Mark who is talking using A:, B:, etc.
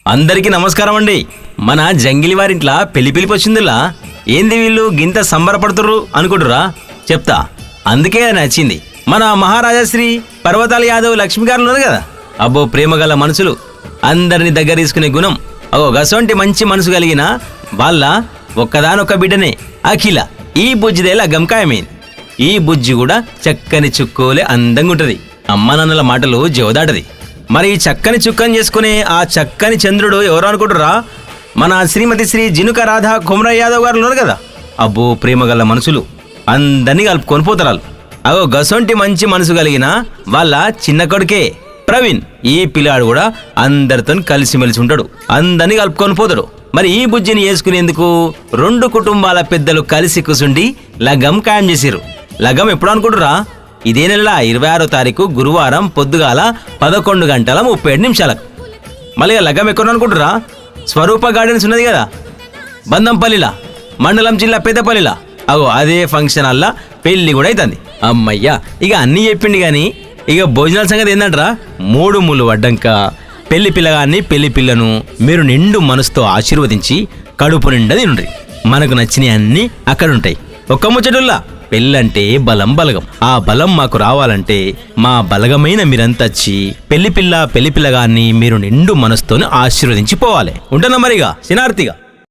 A: అందరికీ నమస్కారం అండి. మన జంగిలి వారింట్లా పెళ్లి పిలిపొచ్చిందిలా. ఏంది వీళ్ళు గింత సంబరపడుతుర్రు అనుకుంటురా? చెప్తా. అందుకే నచ్చింది. మన మహారాజశ్రీ పర్వతాల యాదవ్ లక్ష్మి గారు ఉన్నారు కదా, అబ్బో ప్రేమగల మనసులు, అందరిని దగ్గర తీసుకునే గుణం, గసొంటి మంచి మనసు కలిగిన వాళ్ళ ఒక్కదానొక్క బిడ్డనే అఖిల. ఈ బుజ్జిదే లగ్గం ఖాయమైంది. ఈ బుజ్జి కూడా చక్కని చుక్కోలే అందంగా ఉంటది. అమ్మ నాన్నల మాటలు జవదాటది. మరి ఈ చక్కని చుక్కని చేసుకునే ఆ చక్కని చంద్రుడు ఎవరు అనుకుంటురా? మన శ్రీమతి శ్రీ జినుక రాధా కుమరయ్య యాదవ్ గారు ఉన్నారు కదా, అబ్బో ప్రేమగల మనసులు, అందరినీ కలుపుకొని పోతారు. గసొంటి మంచి మనసు కలిగిన వాళ్ళ చిన్న కొడుకే ప్రవీణ్. ఈ పిల్లాడు కూడా అందరితో కలిసిమెలిసి ఉంటాడు, అందరినీ కలుపుకొని పోతాడు. మరి ఈ బుజ్జిని వేసుకునేందుకు రెండు కుటుంబాల పెద్దలు కలిసి కూసుండి లగ్గం ఖాయం చేసిర్రు. లగ్గం ఎప్పుడు అనుకుంటురా? ఇదే నెల 26వ తారీఖు గురువారం పొద్దుగాల 11:37 మళ్ళీ లగ్గం ఎక్కడ అనుకుంటురా? స్వరూప గార్డెన్స్ ఉన్నది కదా బందంపల్లిలా, మండలం జిల్లా పెద్దపల్లిలా, అదే ఫంక్షన్ అల్లా పెళ్లి కూడా అవుతుంది. అమ్మయ్యా, ఇక అన్నీ చెప్పిండి కానీ ఇక భోజనాల సంగతి ఏందంటరా? 3 మూలు వడ్డంక పెళ్లి పిల్లగాన్ని పెళ్లి పిల్లను మీరు నిండు మనసుతో ఆశీర్వదించి కడుపు నిండా తినుండ్రి. మనకు నచ్చినవి అన్నీ అక్కడుంటాయి. ఒక్క ముచ్చటుల్లా, పెళ్ళంటే బలం బలగం. ఆ బలం మాకు రావాలంటే మా బలగమైన మీరంతా వచ్చి పెళ్లి పిల్లగాన్ని మీరు నిండు మనసుతోనే ఆశీర్వదించి పోవాలి. ఉంటున్నా మరిగా శనార్థిగా.